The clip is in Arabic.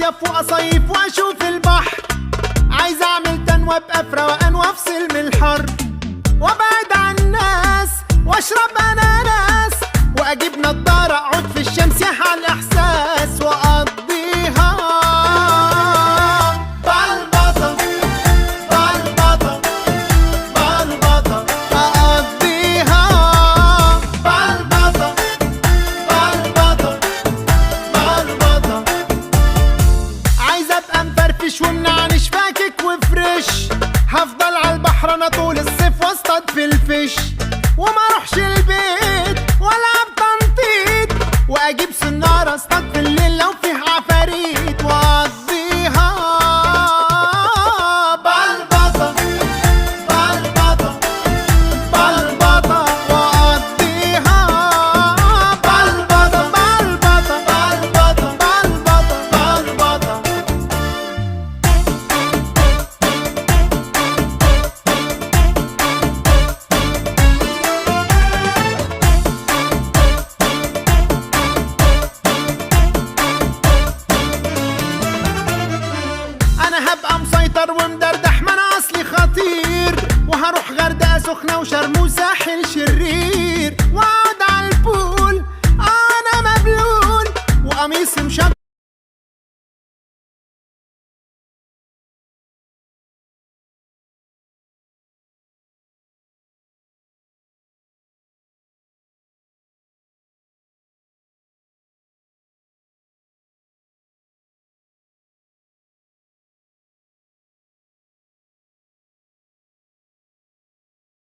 مصيف وأصيف وأشوف البحر. عايز أعمل تنوى أبقى في روقان وأفصل من الحر، وأبعد عن الناس وأشرب أناناس، وأجيب نضارة أقعد في الشمس يحيى الإحساس وأقضيها بلبطة بلبطة بلبطة، أقضيها بلبطة بلبطة بلبطة. عايز أبقى مفرفش ومنعنش فاكك وفريش، هفضل على البحر أنا طول الصيف واصطاد في الفيش، وما اروحش البيت والعب تنطيط، واجيب سنارة اصطاد في الليل لو فيه عفاريت، واقضيها بلبطة بلبطة بلبطة، واقضيها بلبطة بلبطة بلبطة بلبطة بلبطة. انا هبقى مسيطر ومدردح، ما انا اصلي خطير، وهروح غردقة سخنة وشرم وساحل شرير.